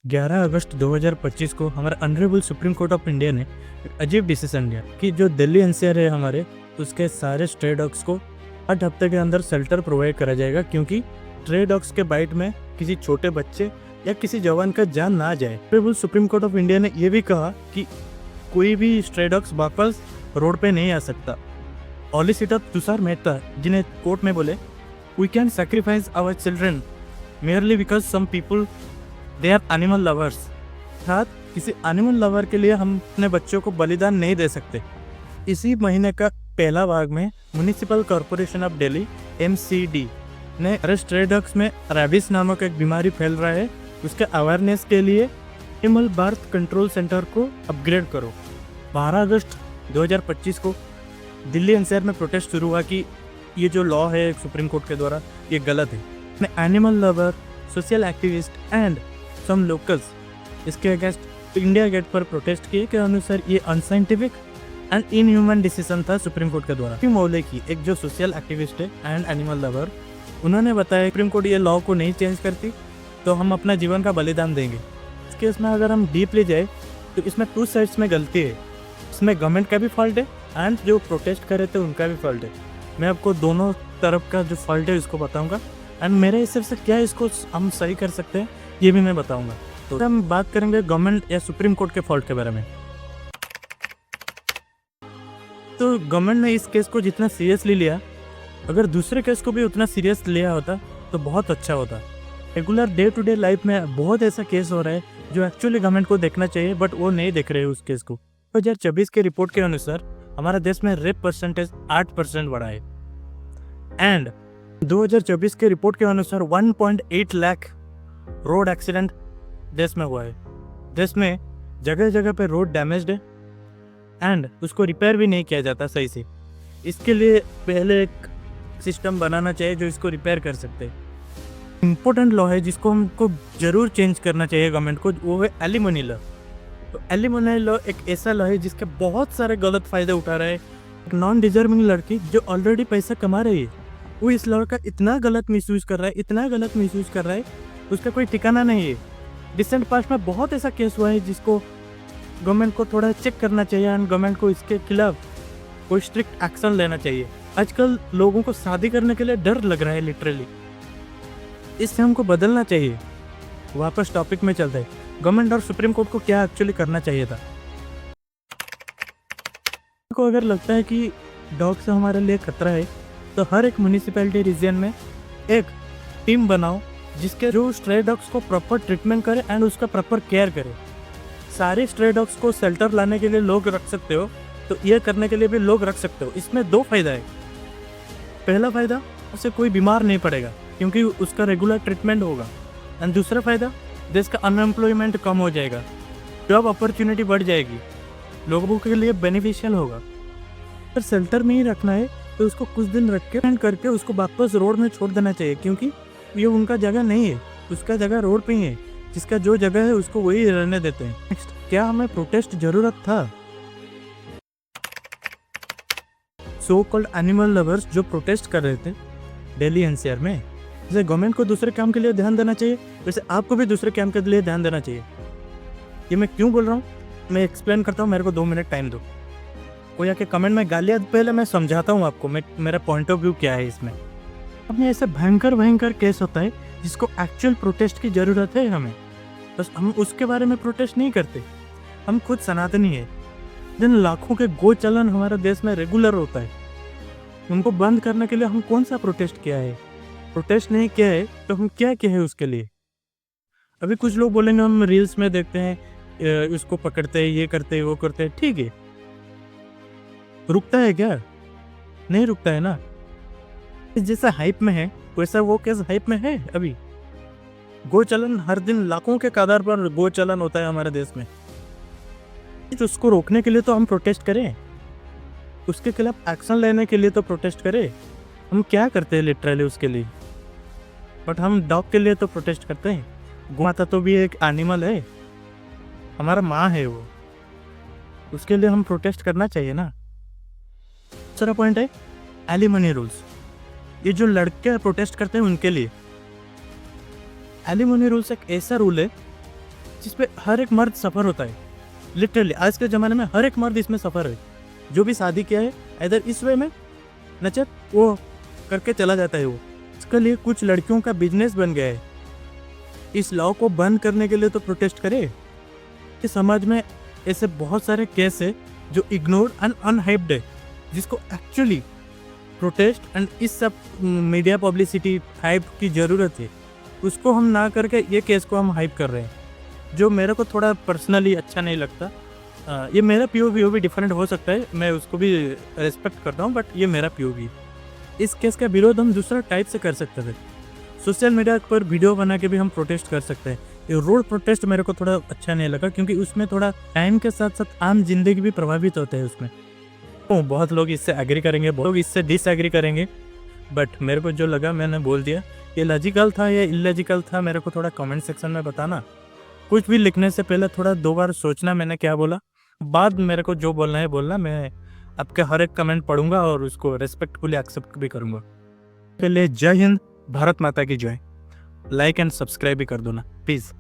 11 अगस्त 2025 को हमारा honourable supreme court of India ने एक अजीब डिसीजन लिया कि जो दिल्ली एनसीआर है हमारे, उसके सारे स्ट्रे डॉग्स को 8 हफ्ते के अंदर शेल्टर प्रोवाइड करा जाएगा, क्योंकि स्ट्रे डॉग्स के बाइट में किसी छोटे बच्चे या किसी जवान का जान ना जाए। Honourable supreme court of India ने यह भी कहा कि कोई भी स्ट्रे डॉग्स वापस रोड पे नहीं आ सकता। सॉलिसिटर तुषार मेहता, जिन्हें कोर्ट में बोले, we can sacrifice our children merely because some people they are animal lovers. अर्थात किसी एनिमल लवर के लिए हम अपने बच्चों को बलिदान नहीं दे सकते। इसी महीने का पहला भाग में municipal corporation of Delhi MCD ने स्ट्रे डॉग्स में रेबिस नामक एक बीमारी फैल रहा है, उसके अवेयरनेस के लिए एनिमल बर्थ कंट्रोल सेंटर को अपग्रेड करो। 12 अगस्त 2025 को दिल्ली एनसीआर में प्रोटेस्ट शुरू हुआ कि ये जो लॉ है सुप्रीम कोर्ट के द्वारा ये गलत है। Animal lover, social activist and some locals इसके अगेंस्ट इंडिया गेट पर प्रोटेस्ट किए के अनुसार ये अनसाइंटिफिक एंड इनह्यूमन डिसीजन था सुप्रीम कोर्ट के द्वारा। मौले की एक जो सोशल एक्टिविस्ट है एंड एनिमल लवर, उन्होंने बताया सुप्रीम कोर्ट ये लॉ को नहीं चेंज करती तो हम अपना जीवन का बलिदान देंगे। इस केस में अगर हम डीपली जाए तो इसमें 2 साइड्स में गलती है। इसमें गवर्नमेंट का भी फॉल्ट है एंड जो प्रोटेस्ट कर रहे थे उनका भी फॉल्ट है। मैं आपको दोनों तरफ का जो फॉल्ट है उसको बताऊंगा एंड मेरे हिसाब से क्या इसको हम सही कर सकते हैं ये भी मैं बताऊंगा। तो हम बात करेंगे गवर्नमेंट या सुप्रीम कोर्ट के फॉल्ट के बारे में। तो गवर्नमेंट ने इस केस को जितना सीरियसली लिया, अगर दूसरे केस को भी उतना सीरियस लिया होता तो बहुत अच्छा होता। Regular day to day life में बहुत ऐसा केस हो रहा है जो एक्चुअली गवर्नमेंट को देखना चाहिए, बट वो नहीं देख रहे हैं उस केस को। 2024 के रिपोर्ट के अनुसार हमारा देश में रेप परसेंटेज 8% बढ़ा है एंड 2024 के रिपोर्ट के अनुसार 1.8 लाख रोड एक्सीडेंट देश में हुआ है। देश में जगह जगह पे रोड डैमेज्ड है एंड उसको रिपेयर भी नहीं किया जाता सही से। इसके लिए पहले एक सिस्टम बनाना चाहिए जो इसको रिपेयर कर सकते हैं। इम्पोर्टेंट लॉ है जिसको हमको जरूर चेंज करना चाहिए गवर्नमेंट को, वो है एलिमनी लॉ। तो एलिमनी लॉ एक ऐसा लॉ है जिसके बहुत सारे गलत फायदे उठा रहा है। एक नॉन डिजर्विंग लड़की जो ऑलरेडी पैसा कमा रही है, वो इस लॉ का इतना गलत मिसयूज कर रहा है, इतना गलत मिसयूज कर रहा है, उसका कोई ठिकाना नहीं है। रिसेंट पास्ट में बहुत ऐसा केस हुआ है जिसको गवर्नमेंट को थोड़ा चेक करना चाहिए एंड गवर्नमेंट को इसके खिलाफ कोई स्ट्रिक्ट एक्शन लेना चाहिए। आजकल लोगों को शादी करने के लिए डर लग रहा है लिटरली, इससे हमको बदलना चाहिए। वापस टॉपिक में चलते हैं, गवर्नमेंट और सुप्रीम कोर्ट को क्या एक्चुअली करना चाहिए था। को अगर लगता है कि डॉग से हमारे लिए खतरा है तो हर एक म्यूनिसिपैलिटी रीजन में एक टीम बनाओ जिसके जो स्ट्रे डॉग्स को प्रॉपर ट्रीटमेंट करे एंड उसका प्रॉपर केयर करे। सारे स्ट्रे डॉग्स को शेल्टर लाने के लिए लोग रख सकते हो, तो ये करने के लिए भी लोग रख सकते हो। इसमें 2 फायदा है। पहला फायदा, उससे कोई बीमार नहीं पड़ेगा क्योंकि उसका रेगुलर ट्रीटमेंट होगा एंड दूसरा फायदा, देश का अनएम्प्लॉयमेंट कम हो जाएगा, जॉब अपॉर्चुनिटी बढ़ जाएगी, लोगों के लिए बेनिफिशियल होगा। अगर शेल्टर में ही रखना है तो उसको कुछ दिन रख के एंड करके उसको वापस रोड में छोड़ देना चाहिए, क्योंकि ये उनका जगह नहीं है, उसका जगह रोड पे ही है। जिसका जो जगह है उसको वही रहने देते हैं। नेक्स्ट, क्या हमें प्रोटेस्ट जरूरत था? सो कॉल्ड एनिमल लवर्स जो प्रोटेस्ट कर रहे थे दिल्ली एनसीआर में, जैसे गवर्नमेंट को दूसरे काम के लिए ध्यान देना चाहिए, वैसे आपको भी दूसरे काम के लिए ध्यान देना चाहिए। ये मैं क्यों बोल रहा हूँ मैं एक्सप्लेन करता हूँ, मेरे को 2 मिनट टाइम दो। कोई आके कमेंट में गालियाँ, पहले मैं समझाता हूँ आपको मेरा पॉइंट ऑफ व्यू क्या है इसमें। अब में ऐसे भयंकर केस होता है जिसको एक्चुअल प्रोटेस्ट की ज़रूरत है हमें, बस हम उसके बारे में प्रोटेस्ट नहीं करते। हम खुद सनातनी है, जिन लाखों के गो चलन हमारे देश में रेगुलर होता है, उनको बंद करने के लिए हम कौन सा प्रोटेस्ट किया है? प्रोटेस्ट नहीं किया है तो हम क्या किए हैं उसके लिए? अभी कुछ लोग बोलेंगे हम रील्स में देखते हैं, उसको पकड़ते हैं, ये करते हैं, वो करते हैं, ठीक है, रुकता है क्या? नहीं रुकता है ना। जैसा हाइप में है वैसा वो केस हाइप में है। अभी गोचलन हर दिन लाखों के कदार पर गोचलन होता है हमारे देश में। तो उसको रोकने के लिए तो हम प्रोटेस्ट करें, उसके खिलाफ एक्शन लेने के लिए तो प्रोटेस्ट करें। हम क्या करते हैं लिटरली उसके लिए, बट हम डॉग के लिए तो प्रोटेस्ट करते हैं। गौ माता तो भी एक एनिमल है, हमारा माँ है वो, उसके लिए हम प्रोटेस्ट करना चाहिए ना। दूसरा पॉइंट है एलिमनी रूल्स। ये जो लड़के प्रोटेस्ट करते हैं उनके लिए एलिमनी रूल्स एक ऐसा रूल है जिसपे हर एक मर्द सफ़र होता है। लिटरली आज के ज़माने में हर एक मर्द इसमें सफ़र है। जो भी शादी किया है इधर इस वे में नचत वो करके चला जाता है। वो इसके लिए कुछ लड़कियों का बिजनेस बन गया है। इस लॉ को बंद करने के लिए तो प्रोटेस्ट करे। इस समाज में ऐसे बहुत सारे केस है जो इग्नोर्ड एंड अनहाइप्ड है, जिसको एक्चुअली प्रोटेस्ट एंड इस सब मीडिया पब्लिसिटी हाइप की ज़रूरत है। उसको हम ना करके ये केस को हम हाइप कर रहे हैं, जो मेरे को थोड़ा पर्सनली अच्छा नहीं लगता। ये मेरा पीओवी डिफरेंट हो सकता है, मैं उसको भी रिस्पेक्ट करता हूँ, बट ये मेरा पीओवी। इस केस का विरोध हम दूसरा टाइप से कर सकते थे। सोशल मीडिया पर वीडियो बना के भी हम प्रोटेस्ट कर सकते हैं। ये रोड प्रोटेस्ट मेरे को थोड़ा अच्छा नहीं लगा, क्योंकि उसमें थोड़ा टाइम के साथ साथ आम जिंदगी भी प्रभावित होते हैं उसमें। तो बहुत लोग इससे एग्री करेंगे, बहुत लोग इससे डिसएग्री करेंगे, बट मेरे को जो लगा मैंने बोल दिया। ये लॉजिकल था या इलॉजिकल था, मेरे को थोड़ा कमेंट सेक्शन में बताना। कुछ भी लिखने से पहले थोड़ा 2 बार सोचना मैंने क्या बोला, बाद मेरे को जो बोलना है बोलना। मैं आपके हर एक कमेंट पढ़ूंगा और उसको रेस्पेक्टफुली एक्सेप्ट भी करूंगा। पहले जय हिंद, भारत माता की जय। लाइक एंड सब्सक्राइब भी कर दो ना प्लीज़।